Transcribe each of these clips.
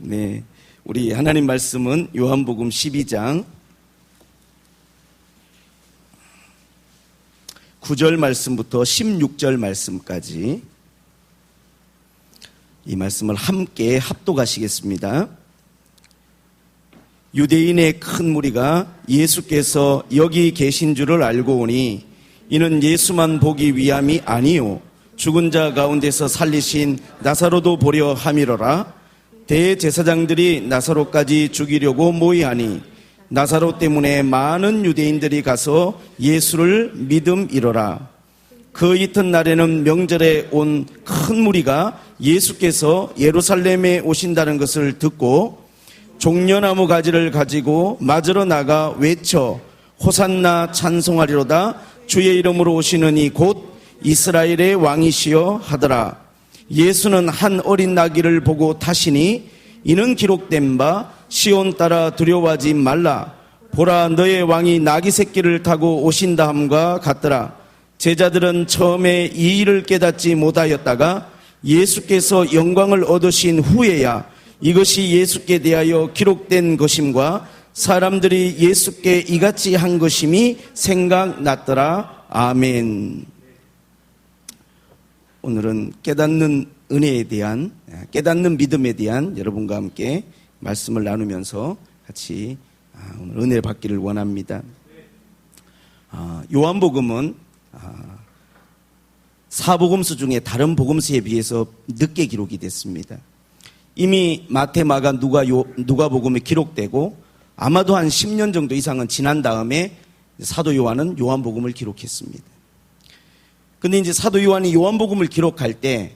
네, 우리 하나님 말씀은 요한복음 12장 9절 말씀부터 16절 말씀까지 이 말씀을 함께 합독하시겠습니다. 유대인의 큰 무리가 예수께서 여기 계신 줄을 알고 오니 이는 예수만 보기 위함이 아니요 죽은 자 가운데서 살리신 나사로도 보려 함이로라. 대제사장들이 나사로까지 죽이려고 모이하니 나사로 때문에 많은 유대인들이 가서 예수를 믿음이로라. 그 이튿날에는 명절에 온 큰 무리가 예수께서 예루살렘에 오신다는 것을 듣고 종려나무 가지를 가지고 맞으러 나가 외쳐 호산나 찬송하리로다. 주의 이름으로 오시는 이 곧 이스라엘의 왕이시여 하더라. 예수는 한 어린 나귀를 보고 타시니 이는 기록된 바 시온 따라 두려워하지 말라. 보라 너의 왕이 나귀 새끼를 타고 오신다 함과 같더라. 제자들은 처음에 이 일을 깨닫지 못하였다가 예수께서 영광을 얻으신 후에야 이것이 예수께 대하여 기록된 것임과 사람들이 예수께 이같이 한 것임이 생각났더라. 아멘. 오늘은 깨닫는 은혜에 대한, 깨닫는 믿음에 대한 여러분과 함께 말씀을 나누면서 같이 오늘 은혜를 받기를 원합니다. 요한복음은 사복음서 중에 다른 복음서에 비해서 늦게 기록이 됐습니다. 이미 마태, 마가, 누가복음에 기록되고 아마도 한 10년 정도 이상은 지난 다음에 사도 요한은 요한복음을 기록했습니다. 근데 이제 사도 요한이 요한복음을 기록할 때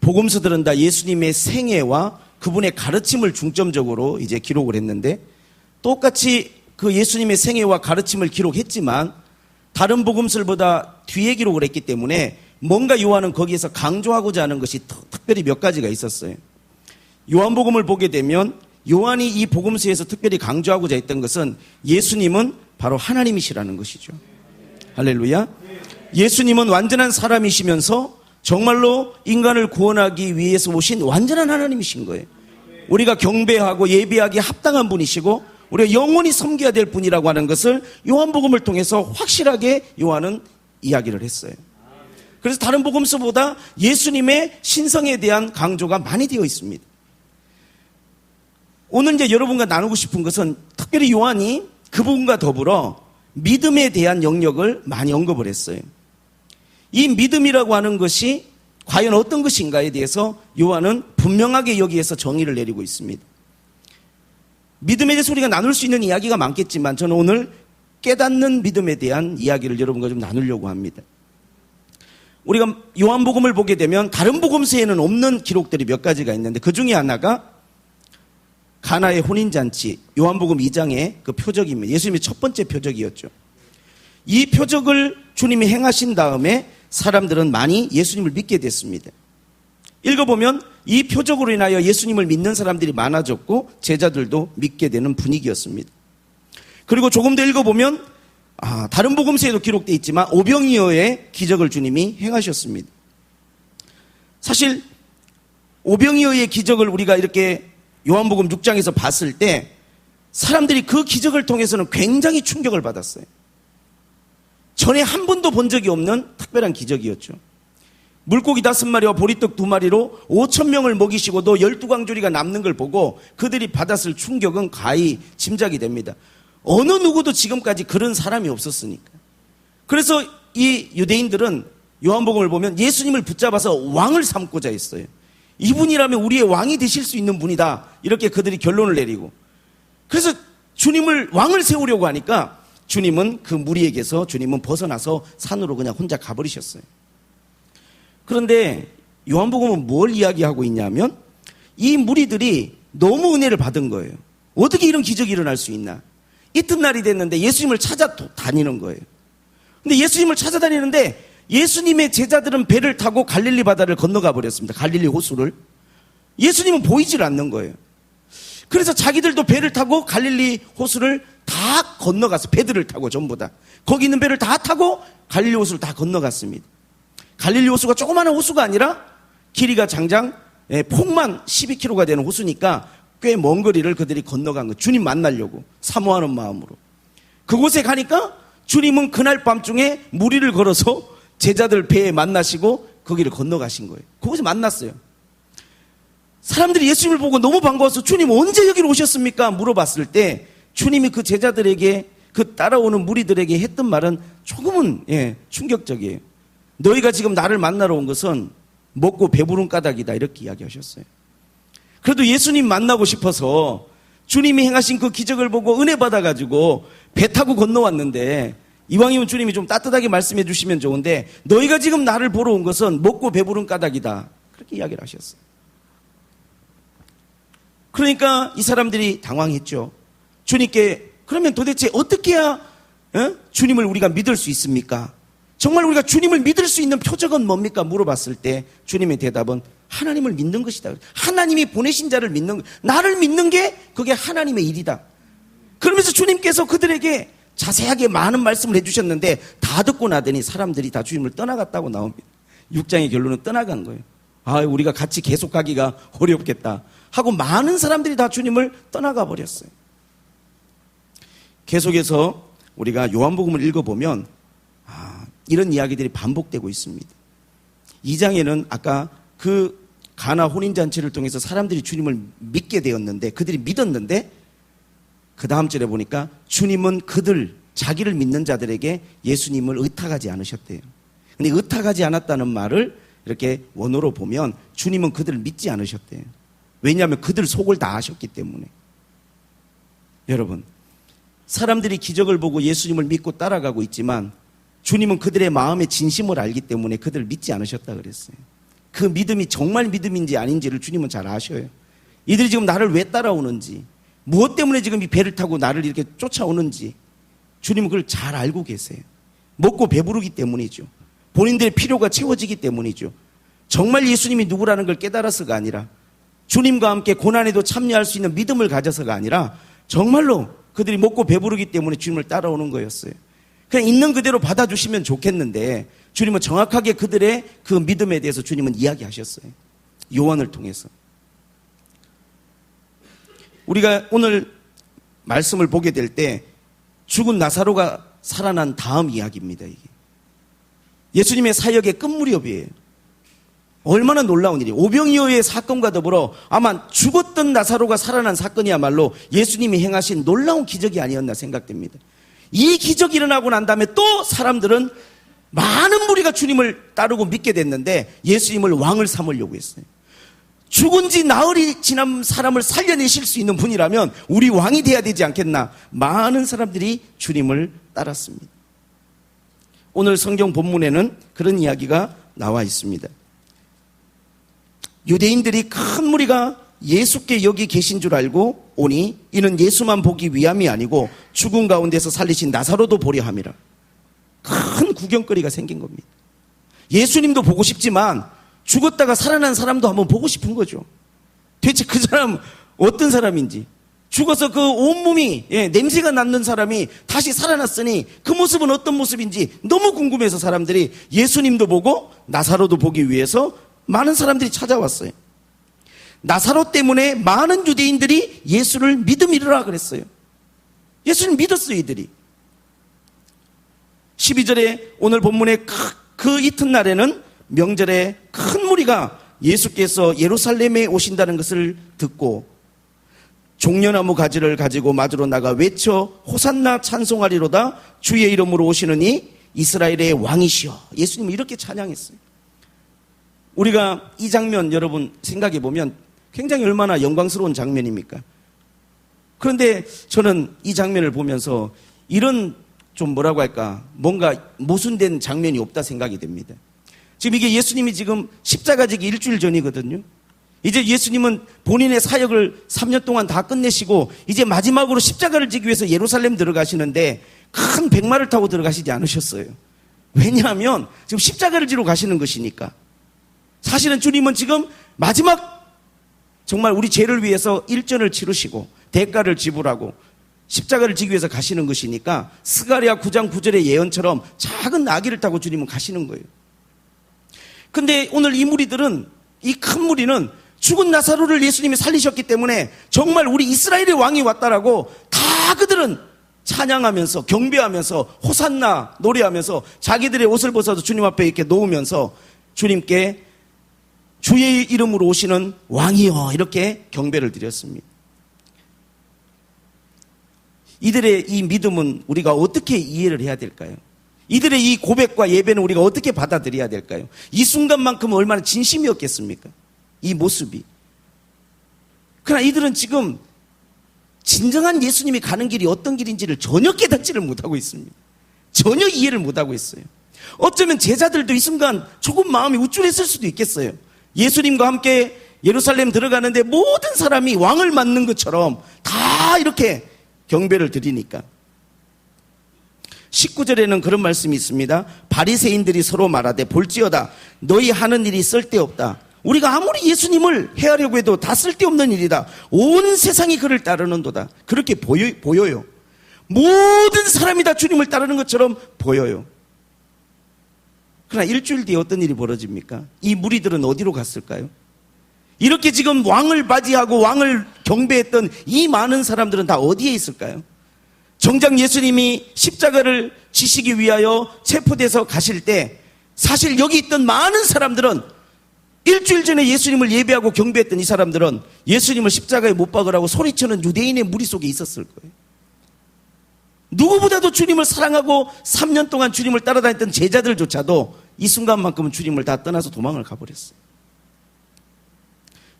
복음서들은 다 예수님의 생애와 그분의 가르침을 중점적으로 이제 기록을 했는데 똑같이 그 예수님의 생애와 가르침을 기록했지만 다른 복음서보다 뒤에 기록을 했기 때문에 뭔가 요한은 거기에서 강조하고자 하는 것이 특별히 몇 가지가 있었어요. 요한복음을 보게 되면 요한이 이 복음서에서 특별히 강조하고자 했던 것은 예수님은 바로 하나님이시라는 것이죠. 할렐루야. 예수님은 완전한 사람이시면서 정말로 인간을 구원하기 위해서 오신 완전한 하나님이신 거예요. 우리가 경배하고 예배하기에 합당한 분이시고 우리가 영원히 섬겨야 될 분이라고 하는 것을 요한복음을 통해서 확실하게 요한은 이야기를 했어요. 그래서 다른 복음서보다 예수님의 신성에 대한 강조가 많이 되어 있습니다. 오늘 이제 여러분과 나누고 싶은 것은 특별히 요한이 그 부분과 더불어 믿음에 대한 영역을 많이 언급을 했어요. 이 믿음이라고 하는 것이 과연 어떤 것인가에 대해서 요한은 분명하게 여기에서 정의를 내리고 있습니다. 믿음에 대해서 우리가 나눌 수 있는 이야기가 많겠지만 저는 오늘 깨닫는 믿음에 대한 이야기를 여러분과 좀 나누려고 합니다. 우리가 요한복음을 보게 되면 다른 복음서에는 없는 기록들이 몇 가지가 있는데 그 중에 하나가 가나의 혼인잔치, 요한복음 2장의 그 표적입니다. 예수님의 첫 번째 표적이었죠. 이 표적을 주님이 행하신 다음에 사람들은 많이 예수님을 믿게 됐습니다. 읽어보면 이 표적으로 인하여 예수님을 믿는 사람들이 많아졌고 제자들도 믿게 되는 분위기였습니다. 그리고 조금 더 읽어보면 다른 복음서에도 기록되어 있지만 오병이어의 기적을 주님이 행하셨습니다. 사실 오병이어의 기적을 우리가 이렇게 요한복음 6장에서 봤을 때 사람들이 그 기적을 통해서는 굉장히 충격을 받았어요. 전에 한 번도 본 적이 없는 특별한 기적이었죠. 물고기 5마리와 보리떡 2마리로 5,000명을 먹이시고도 12광주리가 남는 걸 보고 그들이 받았을 충격은 가히 짐작이 됩니다. 어느 누구도 지금까지 그런 사람이 없었으니까. 그래서 이 유대인들은 요한복음을 보면 예수님을 붙잡아서 왕을 삼고자 했어요. 이분이라면 우리의 왕이 되실 수 있는 분이다. 이렇게 그들이 결론을 내리고. 그래서 주님을 왕을 세우려고 하니까 주님은 그 무리에게서 주님은 벗어나서 산으로 그냥 혼자 가버리셨어요. 그런데 요한복음은 뭘 이야기하고 있냐면 이 무리들이 너무 은혜를 받은 거예요. 어떻게 이런 기적이 일어날 수 있나? 이튿날이 됐는데 예수님을 찾아다니는 거예요. 근데 예수님을 찾아다니는데 예수님의 제자들은 배를 타고 갈릴리 바다를 건너가 버렸습니다. 갈릴리 호수를. 예수님은 보이질 않는 거예요. 그래서 자기들도 배를 타고 갈릴리 호수를 다 건너갔어요. 배들을 타고 전부 다. 거기 있는 배를 다 타고 갈릴리 호수를 다 건너갔습니다. 갈릴리 호수가 조그마한 호수가 아니라 길이가 장장 폭만 12km가 되는 호수니까 꽤 먼 거리를 그들이 건너간 거예요. 주님 만나려고 사모하는 마음으로. 그곳에 가니까 주님은 그날 밤중에 무리를 걸어서 제자들 배에 만나시고 거기를 건너가신 거예요. 그곳에 만났어요. 사람들이 예수님을 보고 너무 반가워서 주님 언제 여기로 오셨습니까? 물어봤을 때 주님이 그 제자들에게, 그 따라오는 무리들에게 했던 말은 조금은 충격적이에요. 너희가 지금 나를 만나러 온 것은 먹고 배부른 까닭이다, 이렇게 이야기하셨어요. 그래도 예수님 만나고 싶어서 주님이 행하신 그 기적을 보고 은혜 받아가지고 배 타고 건너왔는데, 이왕이면 주님이 좀 따뜻하게 말씀해 주시면 좋은데 너희가 지금 나를 보러 온 것은 먹고 배부른 까닭이다, 그렇게 이야기를 하셨어요. 그러니까 이 사람들이 당황했죠. 주님께 그러면 도대체 어떻게 해야 주님을 우리가 믿을 수 있습니까? 정말 우리가 주님을 믿을 수 있는 표적은 뭡니까? 물어봤을 때 주님의 대답은 하나님을 믿는 것이다. 하나님이 보내신 자를 믿는 것, 나를 믿는 게 그게 하나님의 일이다. 그러면서 주님께서 그들에게 자세하게 많은 말씀을 해주셨는데 다 듣고 나더니 사람들이 다 주님을 떠나갔다고 나옵니다. 6장의 결론은 떠나간 거예요. 우리가 같이 계속 가기가 어렵겠다 하고 많은 사람들이 다 주님을 떠나가 버렸어요. 계속해서 우리가 요한복음을 읽어보면 이런 이야기들이 반복되고 있습니다. 2장에는 아까 그 가나 혼인잔치를 통해서 사람들이 주님을 믿게 되었는데, 그들이 믿었는데, 그 다음 절에 보니까 주님은 자기를 믿는 자들에게 예수님을 의탁하지 않으셨대요. 근데 의탁하지 않았다는 말을 이렇게 원어로 보면 주님은 그들을 믿지 않으셨대요. 왜냐하면 그들 속을 다 아셨기 때문에. 여러분, 사람들이 기적을 보고 예수님을 믿고 따라가고 있지만 주님은 그들의 마음의 진심을 알기 때문에 그들을 믿지 않으셨다 그랬어요. 그 믿음이 정말 믿음인지 아닌지를 주님은 잘 아셔요. 이들이 지금 나를 왜 따라오는지, 무엇 때문에 지금 이 배를 타고 나를 이렇게 쫓아오는지 주님은 그걸 잘 알고 계세요. 먹고 배부르기 때문이죠. 본인들의 필요가 채워지기 때문이죠. 정말 예수님이 누구라는 걸 깨달아서가 아니라, 주님과 함께 고난에도 참여할 수 있는 믿음을 가져서가 아니라 정말로 그들이 먹고 배부르기 때문에 주님을 따라오는 거였어요. 그냥 있는 그대로 받아주시면 좋겠는데 주님은 정확하게 그들의 그 믿음에 대해서 주님은 이야기하셨어요. 요한을 통해서. 우리가 오늘 말씀을 보게 될 때 죽은 나사로가 살아난 다음 이야기입니다. 이게 예수님의 사역의 끝무렵이에요. 얼마나 놀라운 일이에요. 오병이어의 사건과 더불어 아마 죽었던 나사로가 살아난 사건이야말로 예수님이 행하신 놀라운 기적이 아니었나 생각됩니다. 이 기적이 일어나고 난 다음에 또 사람들은 많은 무리가 주님을 따르고 믿게 됐는데 예수님을 왕을 삼으려고 했어요. 죽은 지 나흘이 지난 사람을 살려내실 수 있는 분이라면 우리 왕이 돼야 되지 않겠나. 많은 사람들이 주님을 따랐습니다. 오늘 성경 본문에는 그런 이야기가 나와 있습니다. 유대인들이 큰 무리가 예수께 여기 계신 줄 알고 오니 이는 예수만 보기 위함이 아니고 죽은 가운데서 살리신 나사로도 보려 함이라. 큰 구경거리가 생긴 겁니다. 예수님도 보고 싶지만 죽었다가 살아난 사람도 한번 보고 싶은 거죠. 대체 그 사람 어떤 사람인지, 죽어서 그 온몸이 냄새가 났는 사람이 다시 살아났으니 그 모습은 어떤 모습인지 너무 궁금해서 사람들이 예수님도 보고 나사로도 보기 위해서 많은 사람들이 찾아왔어요. 나사로 때문에 많은 유대인들이 예수를 믿음이라 그랬어요. 예수를 믿었어요, 이들이. 12절에 오늘 본문의 그 이튿날에는 명절에 큰 무리가 예수께서 예루살렘에 오신다는 것을 듣고 종려나무 가지를 가지고 맞으러 나가 외쳐 호산나 찬송하리로다 주의 이름으로 오시느니 이스라엘의 왕이시여. 예수님은 이렇게 찬양했어요. 우리가 이 장면 여러분 생각해 보면 굉장히 얼마나 영광스러운 장면입니까? 그런데 저는 이 장면을 보면서 이런 좀 뭐라고 할까, 뭔가 모순된 장면이 없다 생각이 됩니다. 지금 이게 예수님이 지금 십자가 지기 일주일 전이거든요. 이제 예수님은 본인의 사역을 3년 동안 다 끝내시고 이제 마지막으로 십자가를 지기 위해서 예루살렘 들어가시는데 큰 백마를 타고 들어가시지 않으셨어요. 왜냐하면 지금 십자가를 지러 가시는 것이니까. 사실은 주님은 지금 마지막 정말 우리 죄를 위해서 일전을 치르시고 대가를 지불하고 십자가를 지기 위해서 가시는 것이니까 스가랴 9장 9절의 예언처럼 작은 나귀를 타고 주님은 가시는 거예요. 근데 오늘 이 무리들은, 이 큰 무리는 죽은 나사로를 예수님이 살리셨기 때문에 정말 우리 이스라엘의 왕이 왔다라고 다 그들은 찬양하면서 경배하면서 호산나 노래하면서 자기들의 옷을 벗어서 주님 앞에 이렇게 놓으면서 주님께 주의 이름으로 오시는 왕이여 이렇게 경배를 드렸습니다. 이들의 이 믿음은 우리가 어떻게 이해를 해야 될까요? 이들의 이 고백과 예배는 우리가 어떻게 받아들여야 될까요? 이 순간만큼은 얼마나 진심이었겠습니까? 이 모습이. 그러나 이들은 지금 진정한 예수님이 가는 길이 어떤 길인지를 전혀 깨닫지를 못하고 있습니다. 전혀 이해를 못하고 있어요. 어쩌면 제자들도 이 순간 조금 마음이 우쭐했을 수도 있겠어요. 예수님과 함께 예루살렘 들어가는데 모든 사람이 왕을 맞는 것처럼 다 이렇게 경배를 드리니까. 19절에는 그런 말씀이 있습니다. 바리새인들이 서로 말하되 볼지어다 너희 하는 일이 쓸데없다. 우리가 아무리 예수님을 해하려고 해도 다 쓸데없는 일이다. 온 세상이 그를 따르는도다. 그렇게 보여요. 모든 사람이 다 주님을 따르는 것처럼 보여요. 그러나 일주일 뒤에 어떤 일이 벌어집니까? 이 무리들은 어디로 갔을까요? 이렇게 지금 왕을 맞이하고 왕을 경배했던 이 많은 사람들은 다 어디에 있을까요? 정작 예수님이 십자가를 지시기 위하여 체포돼서 가실 때 사실 여기 있던 많은 사람들은 일주일 전에 예수님을 예배하고 경배했던 이 사람들은 예수님을 십자가에 못 박으라고 소리치는 유대인의 무리 속에 있었을 거예요. 누구보다도 주님을 사랑하고 3년 동안 주님을 따라다녔던 제자들조차도 이 순간만큼은 주님을 다 떠나서 도망을 가버렸어요.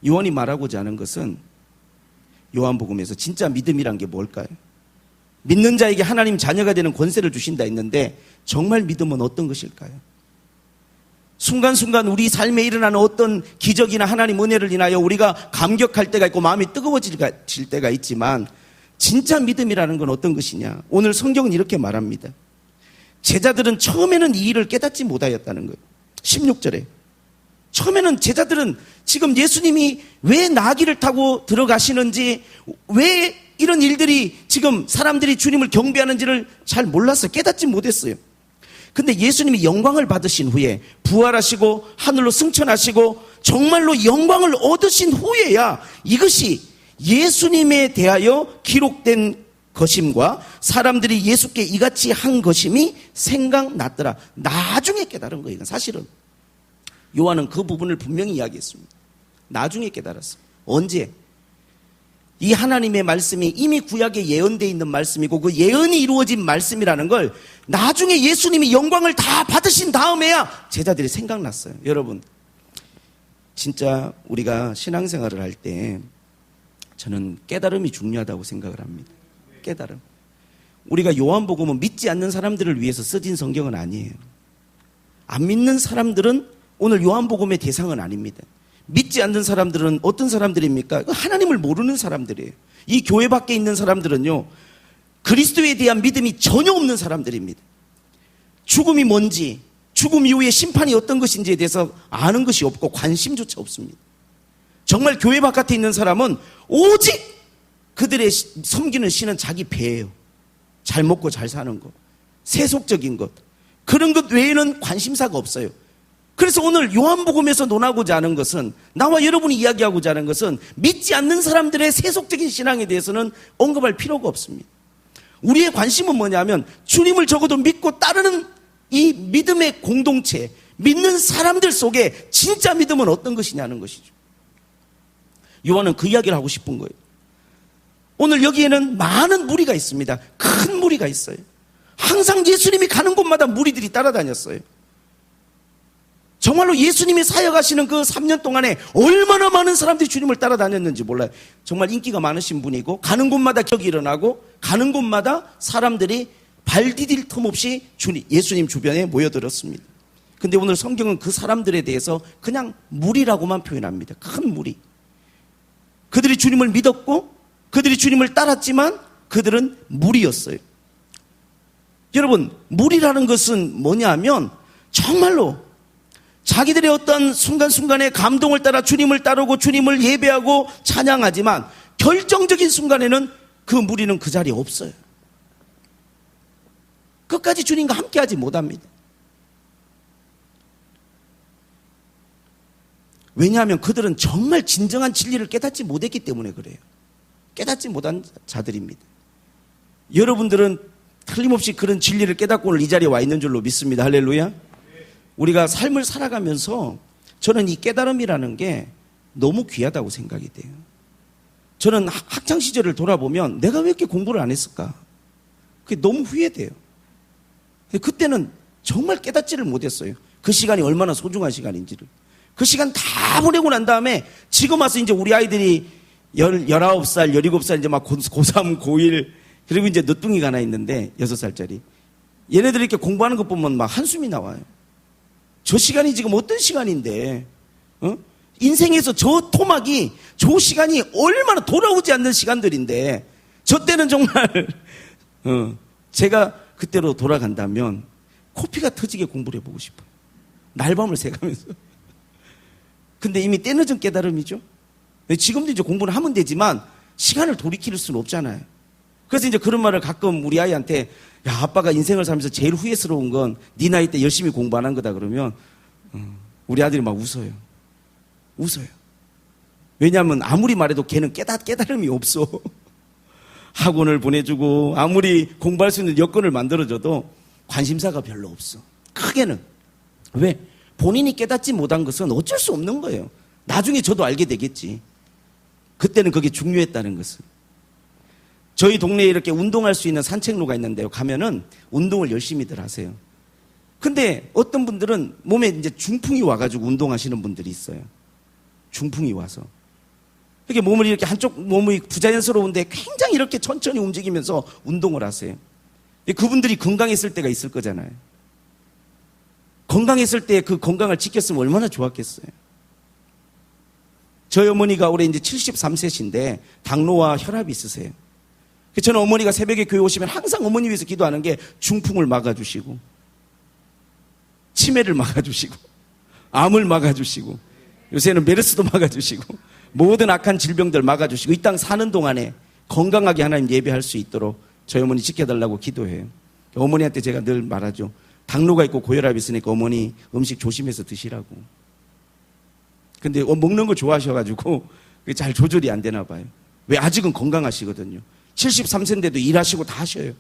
요한이 말하고자 하는 것은 요한복음에서 진짜 믿음이란 게 뭘까요? 믿는 자에게 하나님 자녀가 되는 권세를 주신다 했는데 정말 믿음은 어떤 것일까요? 순간순간 우리 삶에 일어나는 어떤 기적이나 하나님 은혜를 인하여 우리가 감격할 때가 있고 마음이 뜨거워질 때가 있지만 진짜 믿음이라는 건 어떤 것이냐? 오늘 성경은 이렇게 말합니다. 제자들은 처음에는 이 일을 깨닫지 못하였다는 거예요. 16절에 처음에는 제자들은 지금 예수님이 왜 나귀를 타고 들어가시는지, 왜 이런 일들이 지금 사람들이 주님을 경배하는지를 잘 몰랐어요. 깨닫지 못했어요. 근데 예수님이 영광을 받으신 후에 부활하시고 하늘로 승천하시고 정말로 영광을 얻으신 후에야 이것이 예수님에 대하여 기록된 것임과 사람들이 예수께 이같이 한 것임이 생각났더라. 나중에 깨달은 거예요. 이건 사실은 요한은 그 부분을 분명히 이야기했습니다. 나중에 깨달았어요. 언제? 이 하나님의 말씀이 이미 구약에 예언되어 있는 말씀이고 그 예언이 이루어진 말씀이라는 걸 나중에 예수님이 영광을 다 받으신 다음에야 제자들이 생각났어요. 여러분, 진짜 우리가 신앙생활을 할 때 저는 깨달음이 중요하다고 생각을 합니다. 깨달음. 우리가 요한복음은 믿지 않는 사람들을 위해서 쓰진 성경은 아니에요. 안 믿는 사람들은 오늘 요한복음의 대상은 아닙니다. 믿지 않는 사람들은 어떤 사람들입니까? 하나님을 모르는 사람들이에요. 이 교회 밖에 있는 사람들은요, 그리스도에 대한 믿음이 전혀 없는 사람들입니다. 죽음이 뭔지, 죽음 이후에 심판이 어떤 것인지에 대해서 아는 것이 없고 관심조차 없습니다. 정말 교회 바깥에 있는 사람은 오직 그들의 섬기는 신은 자기 배예요. 잘 먹고 잘 사는 것, 세속적인 것, 그런 것 외에는 관심사가 없어요. 그래서 오늘 요한복음에서 논하고자 하는 것은, 나와 여러분이 이야기하고자 하는 것은 믿지 않는 사람들의 세속적인 신앙에 대해서는 언급할 필요가 없습니다. 우리의 관심은 뭐냐면 주님을 적어도 믿고 따르는 이 믿음의 공동체, 믿는 사람들 속에 진짜 믿음은 어떤 것이냐는 것이죠. 요한은 그 이야기를 하고 싶은 거예요. 오늘 여기에는 많은 무리가 있습니다. 큰 무리가 있어요. 항상 예수님이 가는 곳마다 무리들이 따라다녔어요. 정말로 예수님이 사역하시는 그 3년 동안에 얼마나 많은 사람들이 주님을 따라다녔는지 몰라요. 정말 인기가 많으신 분이고 가는 곳마다 격이 일어나고 가는 곳마다 사람들이 발 디딜 틈 없이 예수님 주변에 모여들었습니다. 근데 오늘 성경은 그 사람들에 대해서 그냥 무리라고만 표현합니다. 큰 무리. 그들이 주님을 믿었고 그들이 주님을 따랐지만 그들은 무리였어요. 여러분, 무리라는 것은 뭐냐 하면 정말로 자기들의 어떤 순간순간의 감동을 따라 주님을 따르고 주님을 예배하고 찬양하지만 결정적인 순간에는 그 무리는 그 자리에 없어요. 끝까지 주님과 함께하지 못합니다. 왜냐하면 그들은 정말 진정한 진리를 깨닫지 못했기 때문에 그래요. 깨닫지 못한 자들입니다. 여러분들은 틀림없이 그런 진리를 깨닫고 오늘 이 자리에 와 있는 줄로 믿습니다. 할렐루야. 우리가 삶을 살아가면서 저는 이 깨달음이라는 게 너무 귀하다고 생각이 돼요. 저는 학창시절을 돌아보면 내가 왜 이렇게 공부를 안 했을까? 그게 너무 후회돼요. 그때는 정말 깨닫지를 못했어요. 그 시간이 얼마나 소중한 시간인지를. 그 시간 다 보내고 난 다음에 지금 와서 이제 우리 아이들이 19살, 17살 이제 막 고3, 고1 그리고 이제 늦둥이가 하나 있는데 6살짜리. 얘네들이 이렇게 공부하는 것 보면 막 한숨이 나와요. 저 시간이 지금 어떤 시간인데, 인생에서 저 토막이, 저 시간이 얼마나 돌아오지 않는 시간들인데, 저 때는 정말, 제가 그때로 돌아간다면 코피가 터지게 공부를 해보고 싶어요. 날밤을 새가면서. 근데 이미 때늦은 깨달음이죠. 지금도 이제 공부를 하면 되지만 시간을 돌이킬 수는 없잖아요. 그래서 이제 그런 말을 가끔 우리 아이한테, 야, 아빠가 인생을 살면서 제일 후회스러운 건 네 나이 때 열심히 공부 안 한 거다 그러면 우리 아들이 막 웃어요. 웃어요. 왜냐하면 아무리 말해도 걔는 깨달음이 없어. 학원을 보내주고 아무리 공부할 수 있는 여건을 만들어줘도 관심사가 별로 없어. 크게는. 왜? 본인이 깨닫지 못한 것은 어쩔 수 없는 거예요. 나중에 저도 알게 되겠지. 그때는 그게 중요했다는 것은. 저희 동네에 이렇게 운동할 수 있는 산책로가 있는데요. 가면은 운동을 열심히들 하세요. 근데 어떤 분들은 몸에 이제 중풍이 와가지고 운동하시는 분들이 있어요. 중풍이 와서. 이렇게 몸을 이렇게 한쪽 몸이 부자연스러운데 굉장히 이렇게 천천히 움직이면서 운동을 하세요. 그분들이 건강했을 때가 있을 거잖아요. 건강했을 때 그 건강을 지켰으면 얼마나 좋았겠어요. 저희 어머니가 올해 이제 73세신데 당뇨와 혈압이 있으세요. 저는 어머니가 새벽에 교회 오시면 항상 어머니 위해서 기도하는 게 중풍을 막아주시고 치매를 막아주시고 암을 막아주시고 요새는 메르스도 막아주시고 모든 악한 질병들 막아주시고 이 땅 사는 동안에 건강하게 하나님 예배할 수 있도록 저희 어머니 지켜달라고 기도해요. 어머니한테 제가 늘 말하죠. 당뇨가 있고 고혈압이 있으니까 어머니 음식 조심해서 드시라고. 근데 먹는 거 좋아하셔가지고 그게 잘 조절이 안 되나 봐요. 왜? 아직은 건강하시거든요. 73세인데도 일하시고 다 하셔요.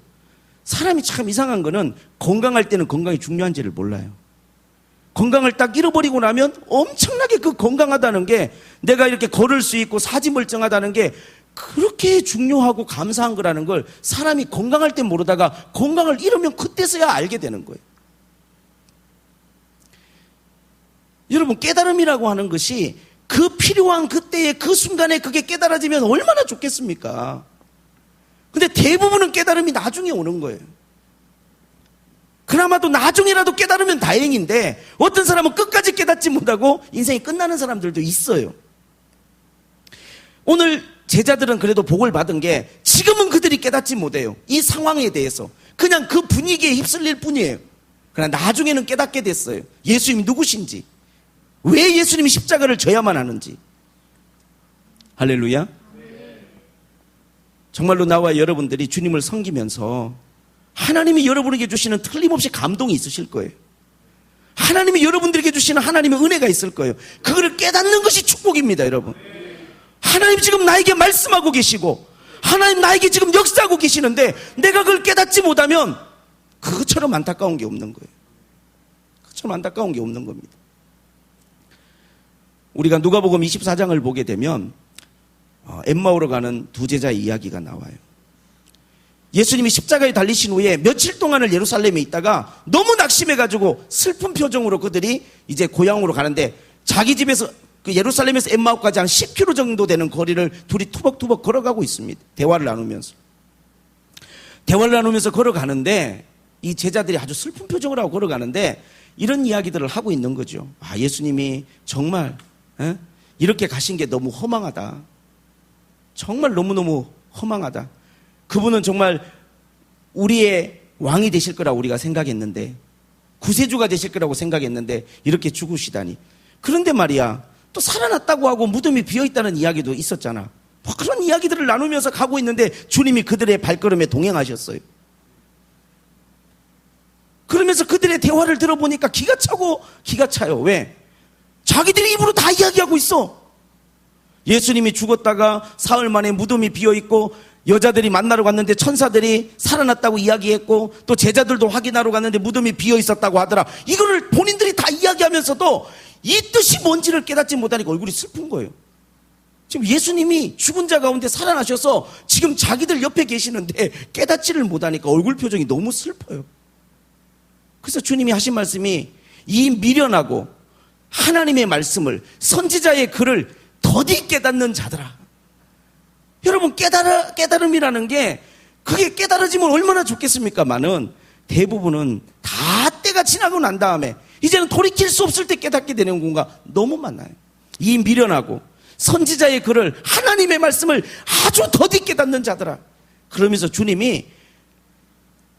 사람이 참 이상한 거는 건강할 때는 건강이 중요한지를 몰라요. 건강을 딱 잃어버리고 나면 엄청나게 그 건강하다는 게 내가 이렇게 걸을 수 있고 사지 멀쩡하다는 게 그렇게 중요하고 감사한 거라는 걸 사람이 건강할 때 모르다가 건강을 잃으면 그때서야 알게 되는 거예요. 여러분, 깨달음이라고 하는 것이 그 필요한 그때에 그 순간에 그게 깨달아지면 얼마나 좋겠습니까? 근데 대부분은 깨달음이 나중에 오는 거예요. 그나마도 나중에라도 깨달으면 다행인데 어떤 사람은 끝까지 깨닫지 못하고 인생이 끝나는 사람들도 있어요. 오늘 제자들은 그래도 복을 받은 게 지금은 그들이 깨닫지 못해요. 이 상황에 대해서 그냥 그 분위기에 휩쓸릴 뿐이에요. 그러나 나중에는 깨닫게 됐어요. 예수님이 누구신지, 왜 예수님이 십자가를 져야만 하는지. 할렐루야. 정말로 나와 여러분들이 주님을 섬기면서 하나님이 여러분에게 주시는 틀림없이 감동이 있으실 거예요. 하나님이 여러분들에게 주시는 하나님의 은혜가 있을 거예요. 그거를 깨닫는 것이 축복입니다, 여러분. 하나님 지금 나에게 말씀하고 계시고 하나님 나에게 지금 역사하고 계시는데 내가 그걸 깨닫지 못하면 그것처럼 안타까운 게 없는 거예요. 그것처럼 안타까운 게 없는 겁니다. 우리가 누가복음 24장을 보게 되면 엠마오로 가는 두 제자의 이야기가 나와요. 예수님이 십자가에 달리신 후에 며칠 동안을 예루살렘에 있다가 너무 낙심해가지고 슬픈 표정으로 그들이 이제 고향으로 가는데 자기 집에서 그 예루살렘에서 엠마오까지 한 10km 정도 되는 거리를 둘이 투벅투벅 걸어가고 있습니다. 대화를 나누면서 걸어가는데 이 제자들이 아주 슬픈 표정을 하고 걸어가는데 이런 이야기들을 하고 있는 거죠. 아, 예수님이 정말 이렇게 가신 게 너무 허망하다. 정말 너무너무 허망하다. 그분은 정말 우리의 왕이 되실 거라고 우리가 생각했는데, 구세주가 되실 거라고 생각했는데 이렇게 죽으시다니. 그런데 말이야, 또 살아났다고 하고 무덤이 비어있다는 이야기도 있었잖아. 뭐 그런 이야기들을 나누면서 가고 있는데 주님이 그들의 발걸음에 동행하셨어요. 그러면서 그들의 대화를 들어보니까 기가 차요. 왜? 자기들이 입으로 다 이야기하고 있어. 예수님이 죽었다가 사흘 만에 무덤이 비어있고 여자들이 만나러 갔는데 천사들이 살아났다고 이야기했고 또 제자들도 확인하러 갔는데 무덤이 비어있었다고 하더라. 이거를 본인들이 다 이야기하면서도 이 뜻이 뭔지를 깨닫지 못하니까 얼굴이 슬픈 거예요. 지금 예수님이 죽은 자 가운데 살아나셔서 지금 자기들 옆에 계시는데 깨닫지를 못하니까 얼굴 표정이 너무 슬퍼요. 그래서 주님이 하신 말씀이 이 미련하고 하나님의 말씀을 선지자의 글을 더디 깨닫는 자들아. 여러분 깨달음이라는 게 그게 깨달아지면 얼마나 좋겠습니까만은 대부분은 다 때가 지나고 난 다음에 이제는 돌이킬 수 없을 때 깨닫게 되는 경우가 너무 많아요. 이 미련하고 선지자의 글을 하나님의 말씀을 아주 더디 깨닫는 자들아. 그러면서 주님이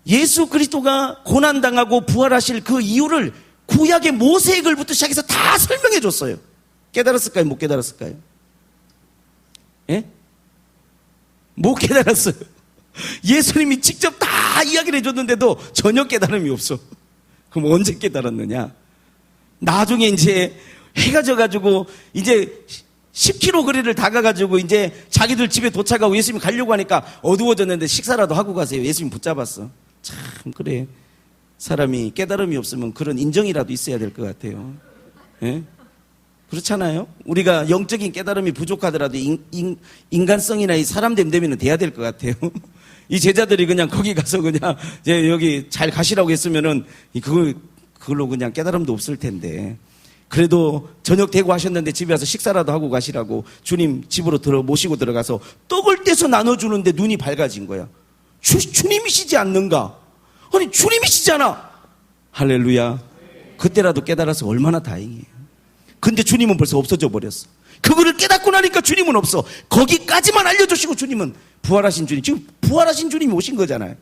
예수 그리스도가 고난당하고 부활하실 그 이유를 구약의 모세의 글부터 시작해서 다 설명해 줬어요. 깨달았을까요? 못 깨달았을까요? 예? 못 깨달았어요. 예수님이 직접 다 이야기를 해줬는데도 전혀 깨달음이 없어. 그럼 언제 깨달았느냐? 나중에 이제 해가 져가지고 이제 10km 거리를 다 가가지고 이제 자기들 집에 도착하고 예수님 가려고 하니까 어두워졌는데 식사라도 하고 가세요. 예수님 붙잡았어. 참 그래. 사람이 깨달음이 없으면 그런 인정이라도 있어야 될 것 같아요. 예? 그렇잖아요. 우리가 영적인 깨달음이 부족하더라도 인간성이나 이 사람됨 되면 돼야 될 것 같아요. 이 제자들이 그냥 거기 가서 그냥 여기 잘 가시라고 했으면은 그걸로 그냥 깨달음도 없을 텐데. 그래도 저녁 대고 하셨는데 집에 와서 식사라도 하고 가시라고 주님 집으로 모시고 들어가서 떡을 떼서 나눠주는데 눈이 밝아진 거야. 주님이시지 않는가? 아니 주님이시잖아. 할렐루야. 그때라도 깨달아서 얼마나 다행이에요. 근데 주님은 벌써 없어져 버렸어. 그거를 깨닫고 나니까 주님은 없어. 거기까지만 알려주시고 주님은 부활하신 주님, 지금 부활하신 주님이 오신 거잖아요.